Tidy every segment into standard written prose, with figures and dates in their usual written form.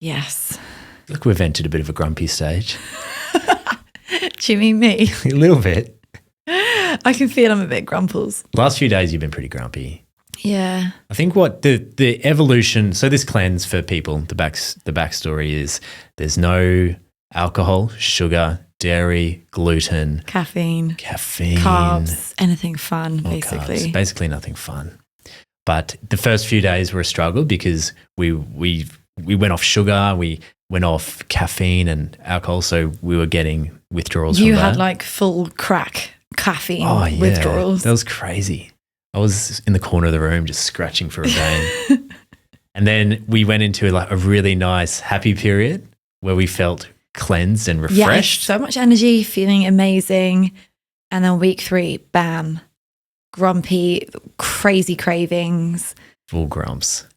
Yes. Look, we've entered a bit of a grumpy stage. Do you mean me? A little bit. I can feel I'm a bit grumples. Last few days you've been pretty grumpy. Yeah. I think what the evolution, so this cleanse for people, the backstory is there's no alcohol, sugar, dairy, gluten, Caffeine, caffeine, carbs, anything fun, or basically. carbs. Basically nothing fun. But the first few days were a struggle because we went off sugar, we went off caffeine and alcohol, so we were getting withdrawals from that. You had like full crack caffeine withdrawals. That was crazy. I was in the corner of the room just scratching for a vein. And then we went into like a really nice happy period where we felt cleansed and refreshed. Yeah, so much energy, feeling amazing. And then week 3, bam, grumpy, crazy cravings. Full grumps.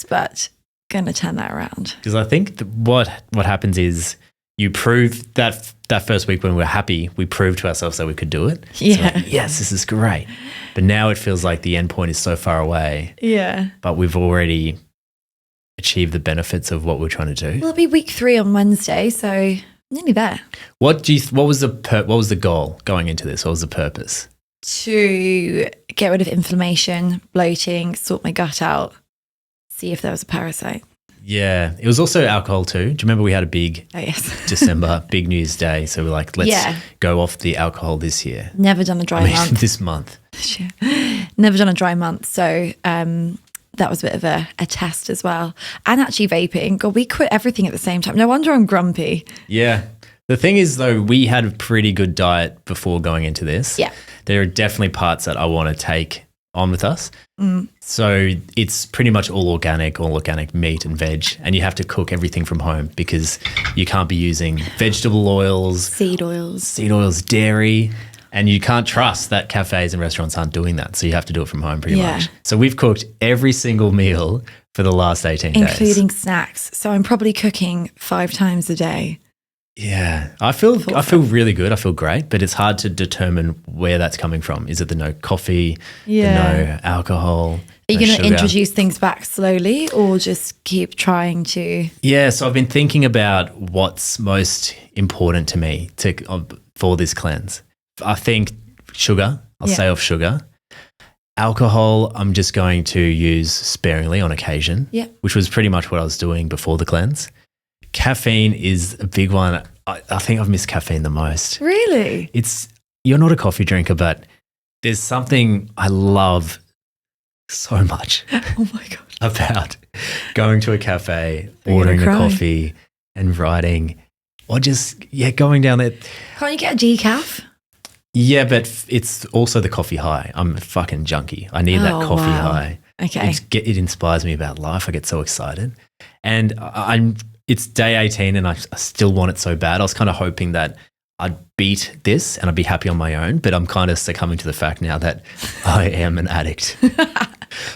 But going to turn that around. Because I think what happens is you prove that first week when we were happy, we proved to ourselves that we could do it. Yeah. So like, yes, this is great. But now it feels like the end point is so far away. Yeah. But we've already achieved the benefits of what we're trying to do. Well, it'll be week 3 on Wednesday, so nearly there. What was the goal going into this? What was the purpose? To get rid of inflammation, bloating, sort my gut out, see if there was a parasite. Yeah. It was also alcohol too. Do you remember we had a big December, big New Year's Day? So we're like, let's go off the alcohol this year. Never done a dry month. This month. Never done a dry month. So that was a bit of a test as well. And actually vaping. God, we quit everything at the same time. No wonder I'm grumpy. Yeah. The thing is, though, we had a pretty good diet before going into this. Yeah. There are definitely parts that I want to take on with us. So it's pretty much all organic meat and veg, and you have to cook everything from home because you can't be using vegetable oils, seed oils, dairy, and you can't trust that cafes and restaurants aren't doing that. So you have to do it from home pretty much. So we've cooked every single meal for the last 18 days. Including snacks. So I'm probably cooking 5 times a day. Yeah, I feel really good. I feel great, but it's hard to determine where that's coming from. Is it the no coffee, the no alcohol? Are you going to introduce things back slowly or just keep trying to? Yeah, so I've been thinking about what's most important to me for this cleanse. I think sugar, I'll say off sugar. Alcohol, I'm just going to use sparingly on occasion, which was pretty much what I was doing before the cleanse. Caffeine is a big one. I think I've missed caffeine the most. Really? You're not a coffee drinker, but there's something I love so much. Oh my God. About going to a cafe, ordering a coffee and writing, or just, going down there. Can't you get a decaf? Yeah, but it's also the coffee high. I'm a fucking junkie. I need that coffee high. Okay. It inspires me about life. I get so excited. And it's day 18 and I still want it so bad. I was kind of hoping that I'd beat this and I'd be happy on my own, but I'm kind of succumbing to the fact now that I am an addict.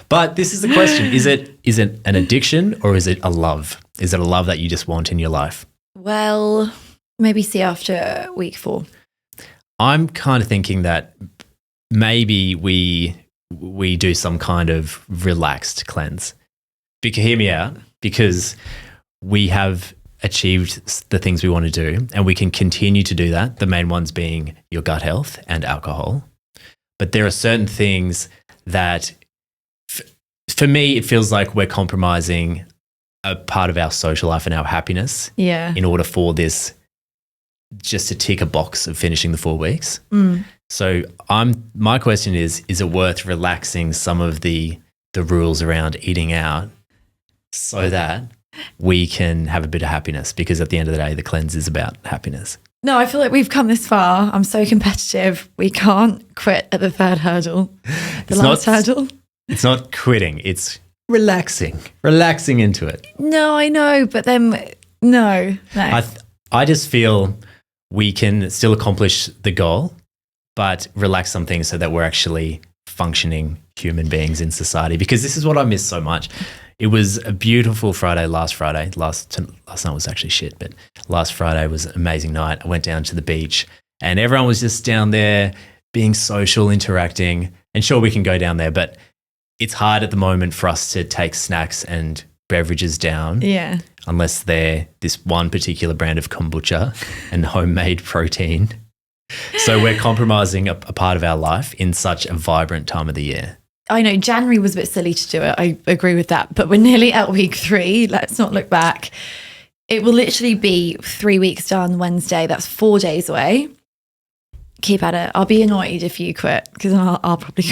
But this is the question. Is it an addiction or is it a love? Is it a love that you just want in your life? Well, maybe see after week 4. I'm kind of thinking that maybe we do some kind of relaxed cleanse. Hear me out, because we have achieved the things we want to do and we can continue to do that. The main ones being your gut health and alcohol. But there are certain things that for me, it feels like we're compromising a part of our social life and our happiness in order for this just to tick a box of finishing the 4 weeks. So my question is it worth relaxing some of the rules around eating out so that we can have a bit of happiness? Because at the end of the day, the cleanse is about happiness. No, I feel like we've come this far. I'm so competitive. We can't quit at the 3rd hurdle. The last hurdle. It's not quitting. It's relaxing into it. No, I know. But then, no. I just feel we can still accomplish the goal, but relax some things so that we're actually functioning human beings in society. Because this is what I miss so much. It was a beautiful Friday, last Friday. Last night was actually shit, but last Friday was an amazing night. I went down to the beach and everyone was just down there being social, interacting. And sure, we can go down there, but it's hard at the moment for us to take snacks and beverages down. Yeah. unless they're this one particular brand of kombucha and homemade protein. So we're compromising a part of our life in such a vibrant time of the year. I know January was a bit silly to do it. I agree with that. But we're nearly at week 3. Let's not look back. It will literally be 3 weeks done Wednesday. That's 4 days away. Keep at it. I'll be annoyed if you quit because I'll probably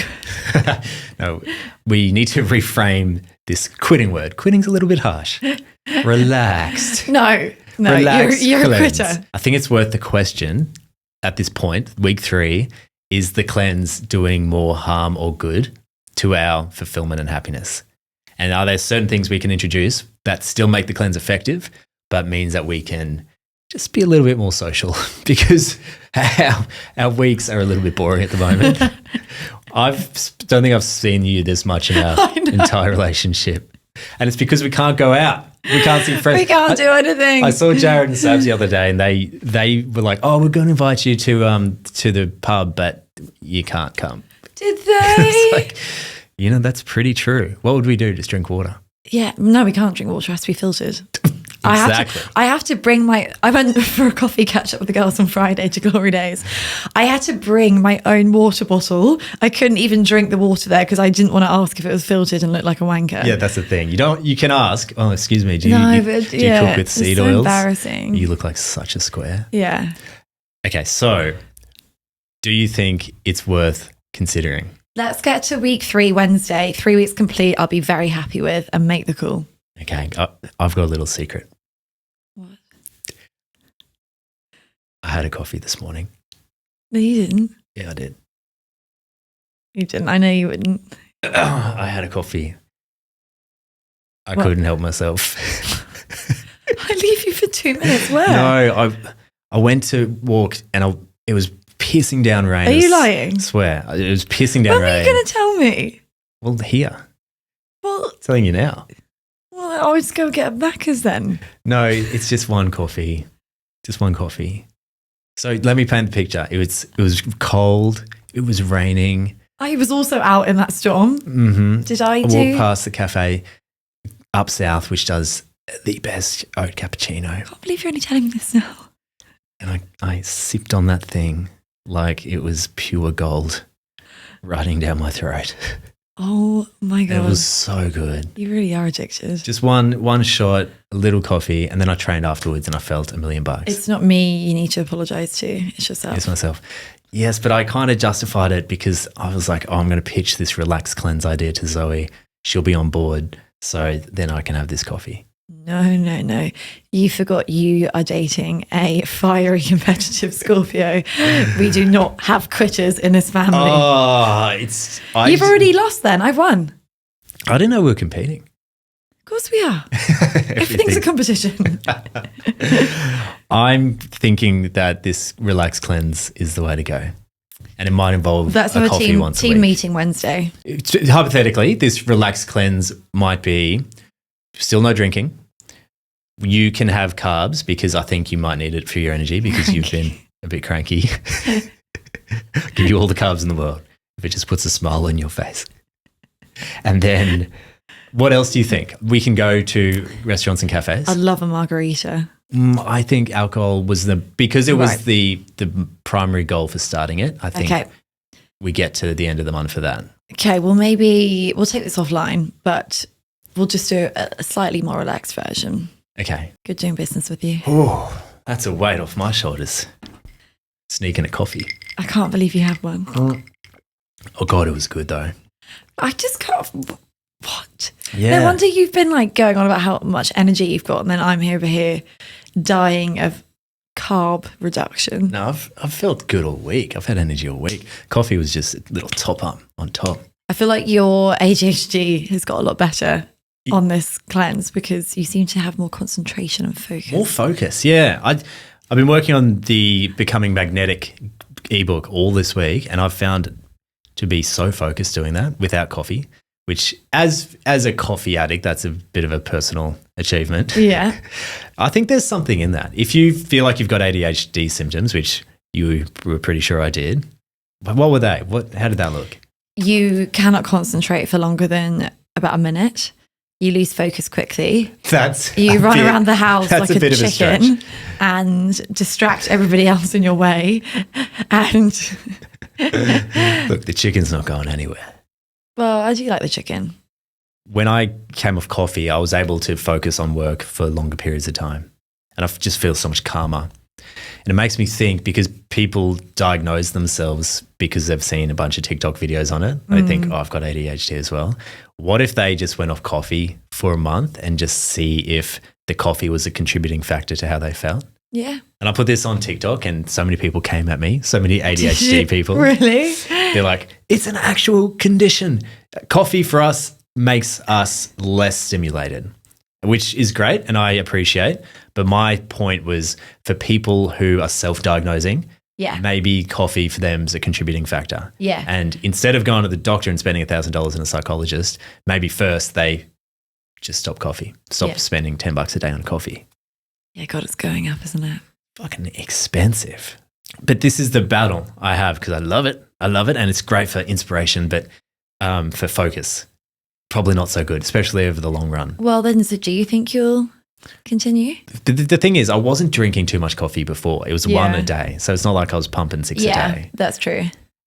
quit. No, we need to reframe this quitting word. Quitting's a little bit harsh. Relaxed. No, Relaxed you're a cleanse. quitter. I think it's worth the question at this point, week 3, is the cleanse doing more harm or good to our fulfillment and happiness? And are there certain things we can introduce that still make the cleanse effective, but means that we can just be a little bit more social because our weeks are a little bit boring at the moment. I don't think I've seen you this much in our entire relationship. And it's because we can't go out. We can't see friends. We can't do anything. I saw Jared and Sabs the other day and they were like, oh, we're going to invite you to the pub, but you can't come. Did they? It's like, that's pretty true. What would we do? Just drink water? Yeah, no, we can't drink water. It has to be filtered. Exactly. I have to bring I went for a coffee catch up with the girls on Friday to Glory Days. I had to bring my own water bottle. I couldn't even drink the water there because I didn't want to ask if it was filtered and look like a wanker. Yeah, that's the thing. You can ask, oh, excuse me, do you cook with seed so oils? Embarrassing. You look like such a square. Yeah. Okay, so do you think it's worth considering? Let's get to week 3 Wednesday. 3 weeks complete. I'll be very happy with and make the call. Okay, I've got a little secret. What? I had a coffee this morning. No, you didn't. Yeah, I did. You didn't. I know you wouldn't. I had a coffee. I What? couldn't help myself. I leave you for 2 minutes. Where? No, I went to walk and it was pissing down rain. Are you lying? I swear. It was pissing down When rain. are you going to tell me? Well, here. Well, Telling you now. I'll just go get a Macca's then. No, it's just one coffee. Just one coffee. So let me paint the picture. It was cold. It was raining. I was also out in that storm. Mm-hmm. Did I walked do? past the cafe up south, which does the best oat cappuccino. I can't believe you're only telling me this now. And I sipped on that thing like it was pure gold running down my throat. Oh my God. It was so good. You really are addicted. Just one shot, a little coffee, and then I trained afterwards and I felt $1 million. It's not me you need to apologise to. It's yourself. It's myself. Yes, but I kind of justified it because I was like, oh, I'm going to pitch this relaxed cleanse idea to Zoe. She'll be on board. So then I can have this coffee. No. You forgot you are dating a fiery, competitive Scorpio. We do not have quitters in this family. Oh, You've already lost then. I've won. I didn't know we were competing. Of course we are. Everything's a competition. I'm thinking that this relaxed cleanse is the way to go. And it might involve That's a our coffee once a team week. meeting Wednesday. Hypothetically, this relaxed cleanse might be still no drinking. You can have carbs because I think you might need it for your energy because you've been a bit cranky. Give you all the carbs in the world if it just puts a smile on your face. And then what else do you think? We can go to restaurants and cafes. I'd love a margarita. I think alcohol was because it was Right. the primary goal for starting it. I think Okay. we get to the end of the month for that. Okay, well, maybe we'll take this offline, but we'll just do a slightly more relaxed version. Okay. Good doing business with you. Oh, that's a weight off my shoulders. Sneaking a coffee. I can't believe you have one. Oh God, it was good though. I just can't. What? Yeah. No wonder you've been like going on about how much energy you've got, and then I'm over here dying of carb reduction. No, I've felt good all week. I've had energy all week. Coffee was just a little top up on top. I feel like your ADHD has got a lot better on this cleanse because you seem to have more concentration and focus. More focus, yeah. I've been working on the Becoming Magnetic ebook all this week, and I've found to be so focused doing that without coffee, which as a coffee addict, that's a bit of a personal achievement. Yeah. I think there's something in that. If you feel like you've got ADHD symptoms, which you were pretty sure I did, what were they? How did that look? You cannot concentrate for longer than about a minute. you lose focus quickly. That's You run around the house like a bit of a chicken stretch. and distract everybody else in your way. And Look, the chicken's not going anywhere. well, I do like the chicken. When I came off coffee, I was able to focus on work for longer periods of time. And I just feel so much calmer. And it makes me think, because people diagnose themselves because they've seen a bunch of TikTok videos on it. They think, oh, I've got ADHD as well. What if they just went off coffee for a month and just see if the coffee was a contributing factor to how they felt? Yeah. And I put this on TikTok and so many people came at me, so many ADHD people. Really? They're like, it's an actual condition. Coffee for us makes us less stimulated, which is great and I appreciate. But my point was, for people who are self-diagnosing, Yeah. maybe coffee for them is a contributing factor. Yeah. And instead of going to the doctor and spending $1,000 on a psychologist, maybe first they just stop coffee, stop spending $10 a day on coffee. Yeah, God, it's going up, isn't it? Fucking expensive. But this is the battle I have, because I love it. I love it. And it's great for inspiration, but for focus, probably not so good, especially over the long run. Well, then, so do you think you'll continue? The thing is, I wasn't drinking too much coffee before. It was one a day. So it's not like I was pumping 6 a day. That's true.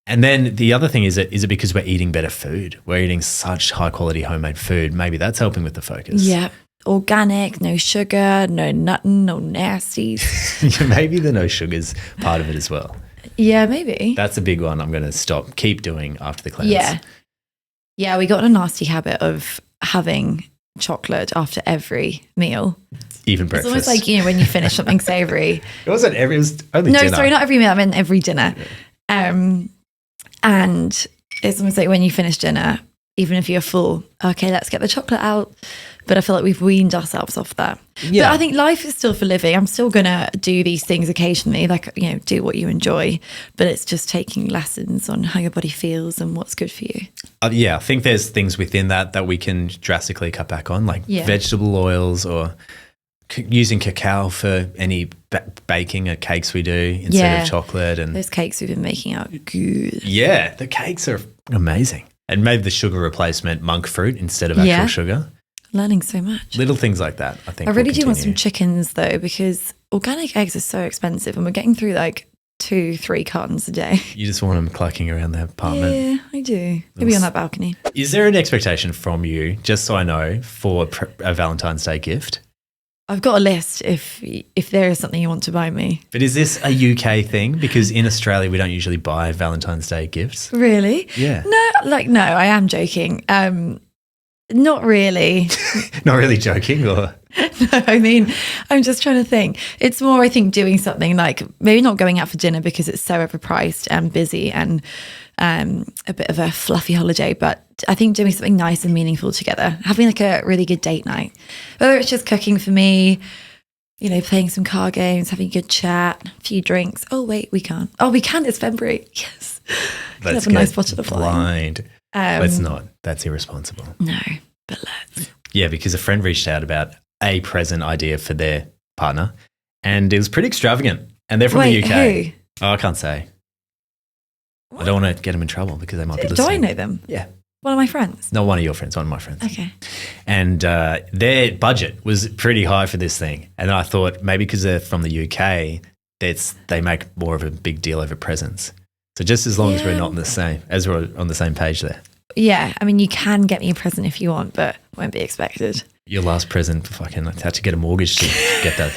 And then the other thing is it because we're eating better food? We're eating such high quality homemade food. Maybe that's helping with the focus. Yeah. Organic, no sugar, no nothing, no nasties. Maybe the no sugar's part of it as well. Yeah, maybe. That's a big one I'm going to keep doing after the cleanse. Yeah. Yeah, we got a nasty habit of having chocolate after every meal. Even breakfast. It's almost like, you know, when you finish something savoury. It wasn't every, it was only No, dinner. sorry, not every meal. I meant every dinner. And it's almost like when you finish dinner, even if you're full, okay, let's get the chocolate out. But I feel like we've weaned ourselves off that. Yeah. But I think life is still for living. I'm still going to do these things occasionally, like, you know, do what you enjoy. But it's just taking lessons on how your body feels and what's good for you. I think there's things within that we can drastically cut back on, like vegetable oils or using cacao for any baking or cakes we do instead of chocolate. And those cakes we've been making are good. Yeah, the cakes are amazing. And maybe the sugar replacement, monk fruit instead of actual sugar. Learning so much. Little things like that, I think. I really do want some chickens though, because organic eggs are so expensive and we're getting through like 2-3 cartons a day. You just want them clucking around the apartment. Yeah, I do. Maybe on that balcony. Is there an expectation from you, just so I know, for a Valentine's Day gift? I've got a list if there is something you want to buy me. But is this a UK thing? Because in Australia, we don't usually buy Valentine's Day gifts. Really? Yeah. No, I am joking. Not really. Not really joking, or? No, I mean, I'm just trying to think. It's more, I think, doing something like maybe not going out for dinner because it's so overpriced and busy and a bit of a fluffy holiday, but I think doing something nice and meaningful together, having like a really good date night, whether it's just cooking for me, you know, playing some card games, having a good chat, a few drinks. Oh, wait, we can't. Oh, we can. It's February. Yes. Let's have a nice bottle of wine. Blind. Let's not. That's irresponsible. No, but let's. Yeah, because a friend reached out about a present idea for their partner and it was pretty extravagant. And they're from the UK. Who? Oh, I can't say. What? I don't want to get them in trouble because they might be Do listening. I know them? Yeah. One of my friends. Not one of your friends, one of my friends. Okay. And their budget was pretty high for this thing. And I thought maybe because they're from the UK, they make more of a big deal over presents. So just as long as we're not we're on the same page there. Yeah, I mean, you can get me a present if you want, but won't be expected. Your last present, fucking, I had to get a mortgage to get that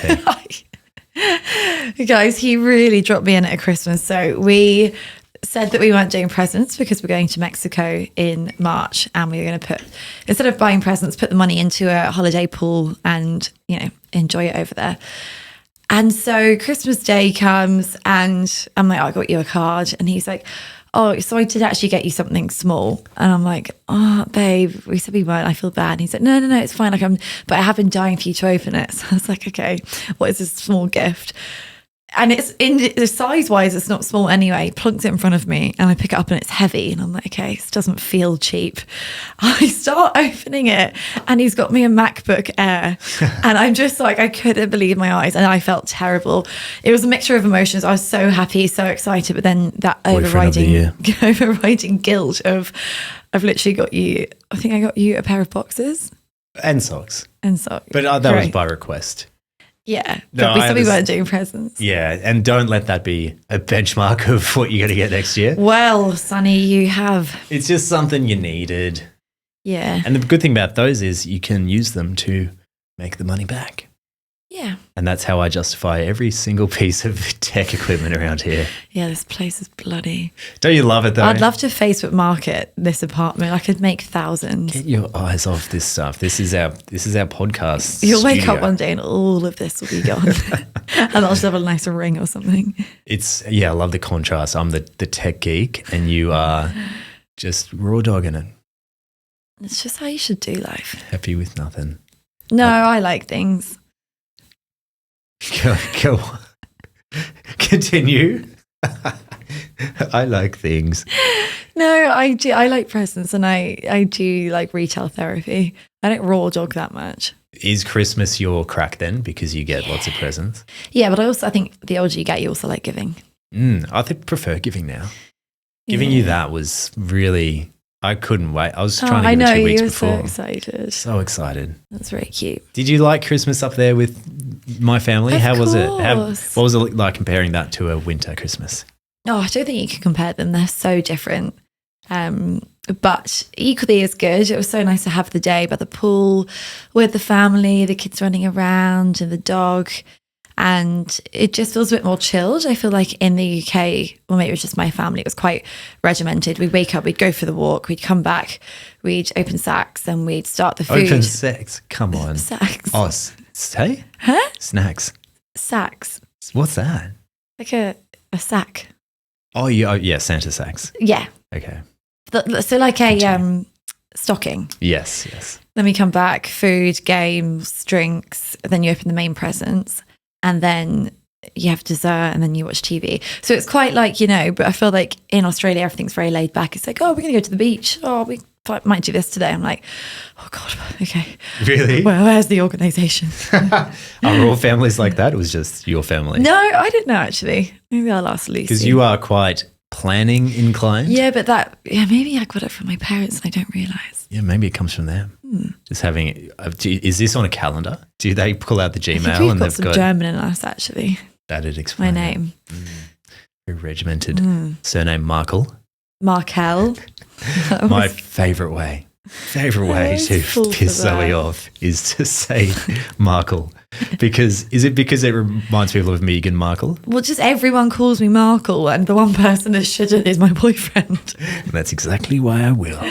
thing. Guys, he really dropped me in at Christmas. So we said that we weren't doing presents because we're going to Mexico in March and we were going to instead of buying presents, put the money into a holiday pool and, you know, enjoy it over there. And so Christmas Day comes and I'm like, oh, I got you a card. And he's like, oh, so I did actually get you something small. And I'm like, oh, babe, we said we weren't. I feel bad. And he's like, no, it's fine. But I have been dying for you to open it. So I was like, okay, what is this small gift? And it's in the size wise, it's not small anyway. Plunks it in front of me and I pick it up and it's heavy. And I'm like, okay, this doesn't feel cheap. I start opening it and he's got me a MacBook Air. And I'm just like, I couldn't believe my eyes. And I felt terrible. It was a mixture of emotions. I was so happy, so excited. But then that overriding guilt of, I've literally got you, I think I got you a pair of boxers. And socks. And socks. But that was by request. Yeah. No, But we said we weren't doing presents. Yeah, and don't let that be a benchmark of what you're going to get next year. Well, Sonny, you have. It's just something you needed. Yeah. And the good thing about those is you can use them to make the money back. Yeah. And that's how I justify every single piece of tech equipment around here. Yeah, this place is bloody. Don't you love it though? I'd love to Facebook market this apartment. I could make thousands. Get your eyes off this stuff. This is our podcast. You'll wake studio. up one day and all of this will be gone. And I'll just have a nice ring or something. I love the contrast. I'm the tech geek and you are just raw dogging it. It's just how you should do life. Happy with nothing. No, I like things. Go on. Continue. I like things. No, I do. I like presents and I do like retail therapy. I don't raw dog that much. Is Christmas your crack then because you get lots of presents? Yeah, but I think the older you get, you also like giving. I prefer giving now. Giving you that was really, I couldn't wait. I was trying to give it 2 weeks before. I know, you were so excited. So excited. That's very cute. Did you like Christmas up there with my family? Of How was it? course. What was it like comparing that to a winter Christmas? Oh, I don't think you can compare them. They're so different. But equally as good. It was so nice to have the day by the pool with the family, the kids running around and the dog. And it just feels a bit more chilled. I feel like in the UK, well, maybe it was just my family, it was quite regimented. We'd wake up, we'd go for the walk, we'd come back, we'd open sacks and we'd start the food. Open sex? Come on. Sacks. Oh, say? Huh? Snacks. Sacks. What's that? Like a sack. Oh, yeah, Santa sacks. Yeah. Okay. So like a stocking. Yes. Then we come back, food, games, drinks. Then you open the main presents. And then you have dessert and then you watch TV. So it's quite like, but I feel like in Australia, everything's very laid back. It's like, oh, we're going to go to the beach. Oh, we might do this today. I'm like, oh God, okay. Really? Well, where's the organisation? Are all families like that? It was just your family? No, I didn't know actually. Maybe I'll ask Lucy. Because you are quite planning inclined. Yeah, but maybe I got it from my parents and I don't realise. Yeah, maybe it comes from them. Just having, is this on a calendar? Do they pull out the Gmail? I think we've and got they've some got German in us actually. That'd explain My it. name. Very regimented. Surname Markle. Markel. My favourite way to full piss for that. Zoe off is to say Markle. Because it reminds people of Meghan Markle? Well, just everyone calls me Markle and the one person that shouldn't is my boyfriend. And that's exactly why I will.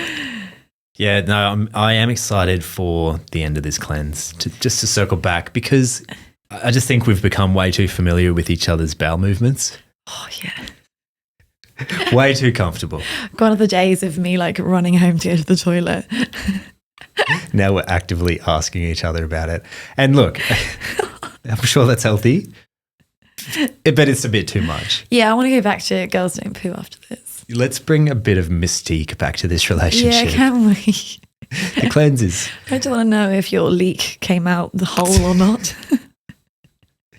Yeah, no, I am excited for the end of this cleanse, just to circle back, because I just think we've become way too familiar with each other's bowel movements. Oh, yeah. Way too comfortable. Gone are the days of me like running home to go to the toilet. Now we're actively asking each other about it. And look, I'm sure that's healthy, but it's a bit too much. Yeah, I want to go back to girls don't poo after this. Let's bring a bit of mystique back to this relationship. Yeah, can we? The cleanse is... I don't want to know if your leak came out the hole or not.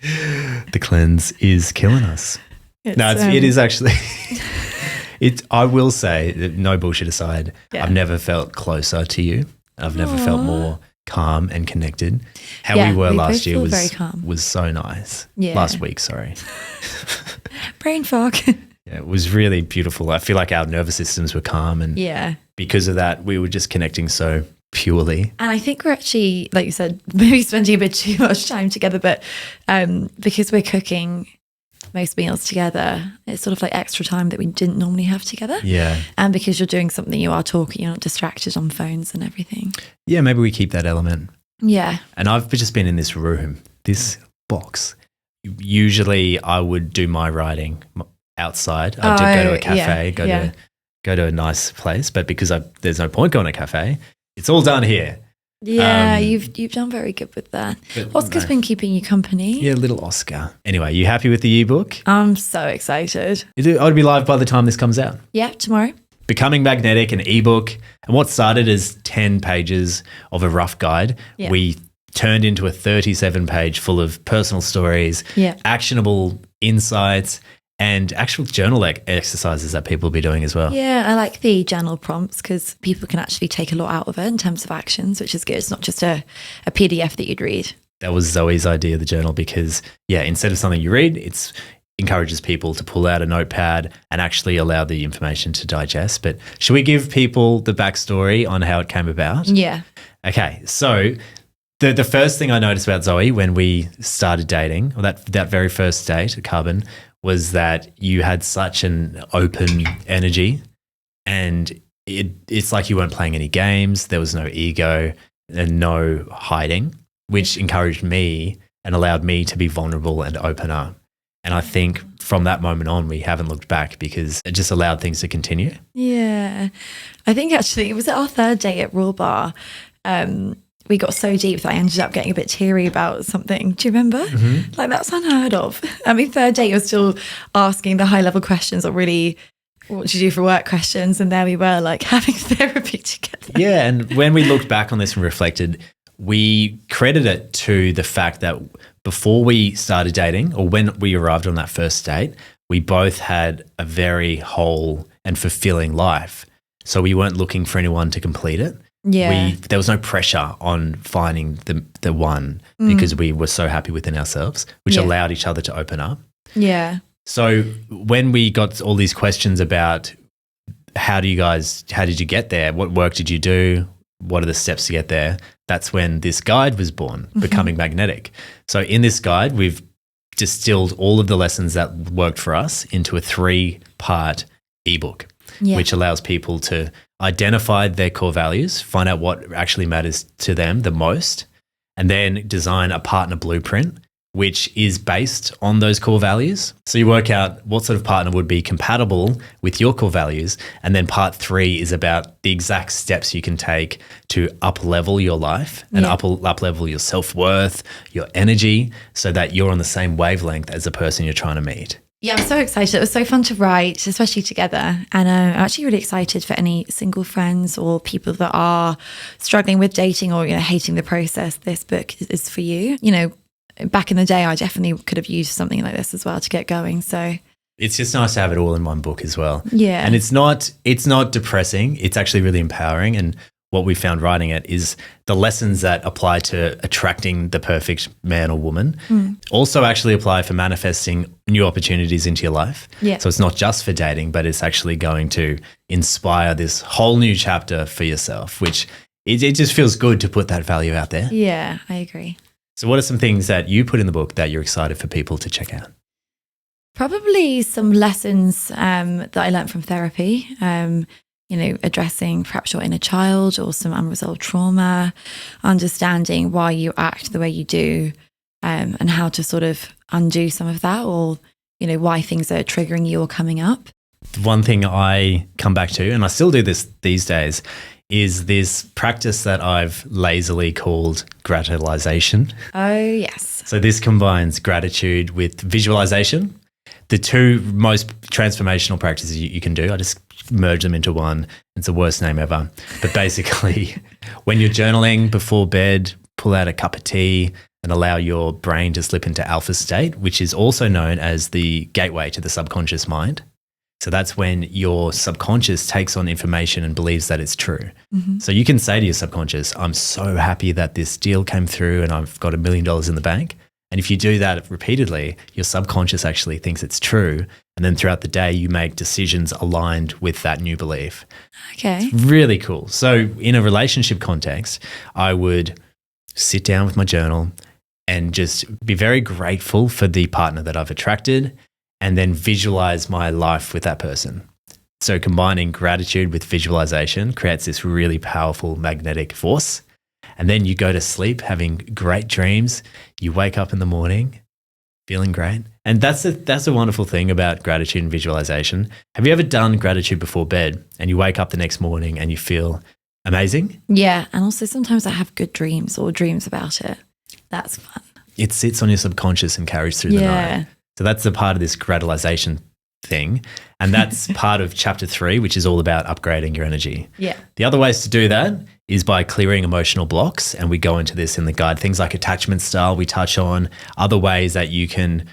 The cleanse is killing us. It is actually... I will say, that no bullshit aside, Yeah. I've never felt closer to you. I've never felt more calm and connected. How Yeah, we were we last both year feel very calm. was so nice. Yeah. Last week, sorry. Brain fog. Yeah, it was really beautiful. I feel like our nervous systems were calm, and Yeah. because of that, we were just connecting so purely. And I think we're actually, like you said, maybe spending a bit too much time together, but because we're cooking most meals together, it's sort of like extra time that we didn't normally have together. Yeah. And because you're doing something, you are talking, you're not distracted on phones and everything. Yeah, maybe we keep that element. Yeah. And I've just been in this room, this box. Usually I would do my writing outside. I'd go to a cafe, go to a nice place. But because there's no point going to a cafe, it's all done here. Yeah, you've done very good with that. But Oscar's been keeping you company. Yeah, little Oscar. Anyway, you happy with the ebook? I'm so excited. It'll be live by the time this comes out. Yeah, tomorrow. Becoming Magnetic, an ebook. And what started as 10 pages of a rough guide, we turned into a 37-page full of personal stories, actionable insights, and actual journal exercises that people will be doing as well. Yeah, I like the journal prompts because people can actually take a lot out of it in terms of actions, which is good. It's not just a PDF that you'd read. That was Zoe's idea, the journal, because, instead of something you read, it encourages people to pull out a notepad and actually allow the information to digest. But should we give people the backstory on how it came about? Yeah. Okay, so the first thing I noticed about Zoe when we started dating, or that very first date at Carbon, was that you had such an open energy, and it's like you weren't playing any games. There was no ego and no hiding, which encouraged me and allowed me to be vulnerable and open up. And I think from that moment on, we haven't looked back because it just allowed things to continue. Yeah. I think actually it was at our third date at Raw Bar. We got so deep that I ended up getting a bit teary about something. Do you remember? Mm-hmm. Like, that's unheard of. I mean, third date, you're still asking the high level questions, or really, what do you do for work questions? And there we were, like, having therapy together. Yeah. And when we looked back on this and reflected, we credit it to the fact that before we started dating, or when we arrived on that first date, we both had a very whole and fulfilling life. So we weren't looking for anyone to complete it. Yeah. There was no pressure on finding the one because we were so happy within ourselves, which allowed each other to open up. Yeah. So when we got all these questions about how did you get there? What work did you do? What are the steps to get there? That's when this guide was born, Becoming Magnetic. So in this guide, we've distilled all of the lessons that worked for us into a 3-part ebook, which allows people to identify their core values, find out what actually matters to them the most, and then design a partner blueprint, which is based on those core values. So you work out what sort of partner would be compatible with your core values. And then part 3 is about the exact steps you can take to up-level your life and up-level your self-worth, your energy, so that you're on the same wavelength as the person you're trying to meet. Yeah, I'm so excited. It was so fun to write, especially together. And I'm actually really excited for any single friends or people that are struggling with dating or, hating the process. This book is for you. Back in the day, I definitely could have used something like this as well to get going. So it's just nice to have it all in one book as well. Yeah. And it's not depressing. It's actually really empowering. And what we found writing it is the lessons that apply to attracting the perfect man or woman also actually apply for manifesting new opportunities into your life. Yeah. So it's not just for dating, but it's actually going to inspire this whole new chapter for yourself, which it just feels good to put that value out there. Yeah, I agree. So what are some things that you put in the book that you're excited for people to check out? Probably some lessons that I learned from therapy, addressing perhaps your inner child or some unresolved trauma, understanding why you act the way you do, and how to sort of undo some of that, or, why things are triggering you or coming up. One thing I come back to, and I still do this these days, is this practice that I've lazily called gratitalization. Oh, yes. So this combines gratitude with visualization. The two most transformational practices you can do. I just merge them into one. It's the worst name ever. But basically, when you're journaling before bed, pull out a cup of tea and allow your brain to slip into alpha state, which is also known as the gateway to the subconscious mind. So that's when your subconscious takes on information and believes that it's true. Mm-hmm. So you can say to your subconscious, I'm so happy that this deal came through and I've got $1 million in the bank. And if you do that repeatedly, your subconscious actually thinks it's true. And then throughout the day, you make decisions aligned with that new belief. Okay. It's really cool. So in a relationship context, I would sit down with my journal and just be very grateful for the partner that I've attracted, and then visualize my life with that person. So combining gratitude with visualization creates this really powerful magnetic force. And then you go to sleep having great dreams. You wake up in the morning feeling great. And that's a wonderful thing about gratitude and visualization. Have you ever done gratitude before bed and you wake up the next morning and you feel amazing? Yeah. And also sometimes I have good dreams or dreams about it. That's fun. It sits on your subconscious and carries through the night. So that's a part of this gratitalization thing. And that's part of chapter 3, which is all about upgrading your energy. Yeah. The other ways to do that is by clearing emotional blocks. And we go into this in the guide, things like attachment style we touch on, other ways that you can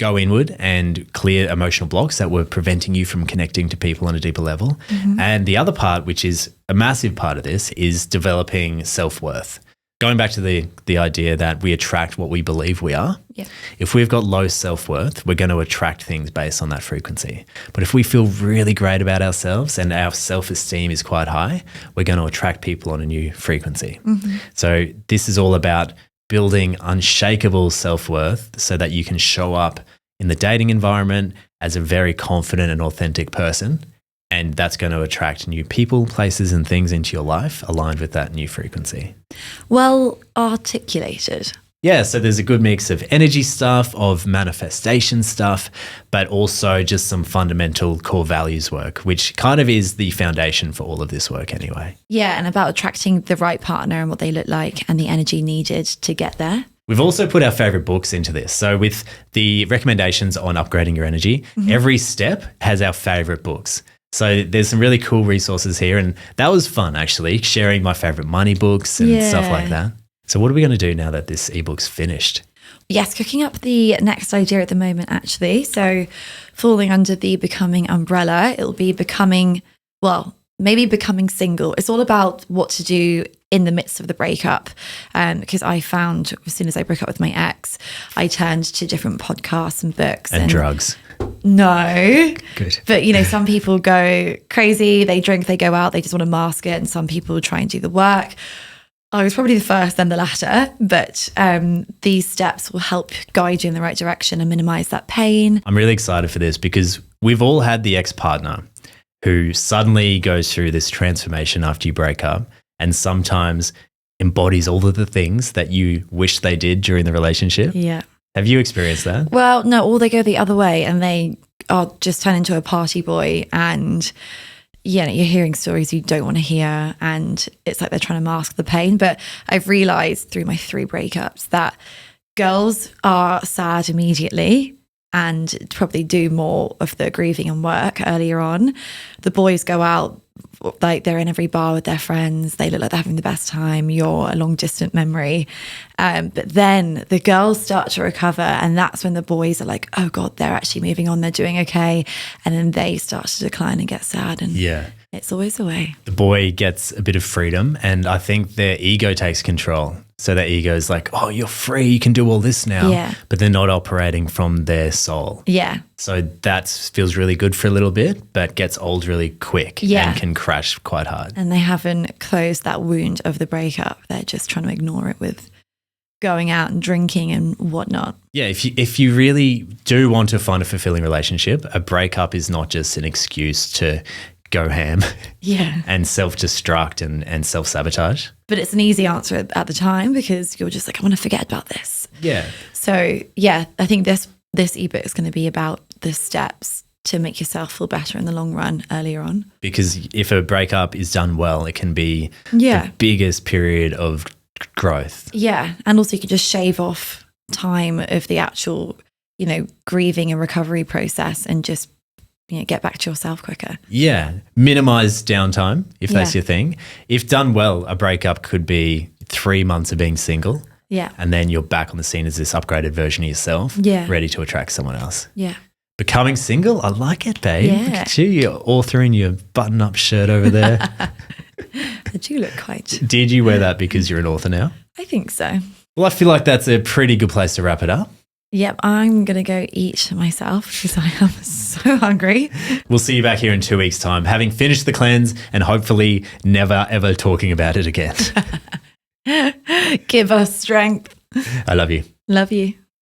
go inward and clear emotional blocks that were preventing you from connecting to people on a deeper level. And the other part, which is a massive part of this, is developing self-worth. Going back to the idea that we attract what we believe we are. Yeah. If we've got low self-worth, we're going to attract things based on that frequency. But if we feel really great about ourselves and our self-esteem is quite high, we're going to attract people on a new frequency. So this is all about building unshakable self-worth so that you can show up in the dating environment as a very confident and authentic person. And that's going to attract new people, places, and things into your life aligned with that new frequency. Well articulated. Yeah, so there's a good mix of energy stuff, of manifestation stuff, but also just some fundamental core values work, which kind of is the foundation for all of this work anyway. Yeah, and about attracting the right partner and what they look like and the energy needed to get there. We've also put our favorite books into this. So with the recommendations on upgrading your energy, every step has our favorite books. So there's some really cool resources here, and that was fun actually, sharing my favorite money books and stuff like that. So what are we going to do now that this ebook's finished? Yes, cooking up the next idea at the moment actually. So falling under the becoming umbrella, it'll be becoming single. It's all about what to do in the midst of the breakup. Because I found as soon as I broke up with my ex, I turned to different podcasts and books. And drugs. No. Good. But, some people go crazy, they drink, they go out, they just want to mask it. And some people try and do the work. I was probably the first, then the latter. But these steps will help guide you in the right direction and minimize that pain. I'm really excited for this because we've all had the ex-partner who suddenly goes through this transformation after you break up and sometimes embodies all of the things that you wish they did during the relationship. Yeah. Have you experienced that? Well, no, or they go the other way and they are just turn into a party boy and you're hearing stories you don't want to hear and it's like they're trying to mask the pain. But I've realised through my 3 breakups that girls are sad immediately and probably do more of the grieving and work earlier on. The boys go out, like they're in every bar with their friends. They look like they're having the best time. You're a long distant memory. But then the girls start to recover and that's when the boys are like, oh God, they're actually moving on. They're doing okay. And then they start to decline and get sad. And it's always the way. The boy gets a bit of freedom and I think their ego takes control. So their ego is like, oh, you're free. You can do all this now. Yeah. But they're not operating from their soul. Yeah. So that feels really good for a little bit, but gets old really quick and can crash quite hard. And they haven't closed that wound of the breakup. They're just trying to ignore it with going out and drinking and whatnot. Yeah, if you really do want to find a fulfilling relationship, a breakup is not just an excuse to go ham and self-destruct and self-sabotage. But it's an easy answer at the time because you're just like, I want to forget about this. Yeah. So I think this ebook is going to be about the steps to make yourself feel better in the long run earlier on. Because if a breakup is done well, it can be the biggest period of growth. Yeah. And also you can just shave off time of the actual, grieving and recovery process and just get back to yourself quicker. Yeah. Minimize downtime if that's your thing. If done well, a breakup could be 3 months of being single. Yeah. And then you're back on the scene as this upgraded version of yourself, ready to attract someone else. Yeah. Becoming single, I like it, babe. Yeah. Look at you, you're authoring your button-up shirt over there. I do look quite. Did you wear that because you're an author now? I think so. Well, I feel like that's a pretty good place to wrap it up. Yep, I'm going to go eat myself because I am so hungry. We'll see you back here in 2 weeks' time, having finished the cleanse and hopefully never, ever talking about it again. Give us strength. I love you. Love you.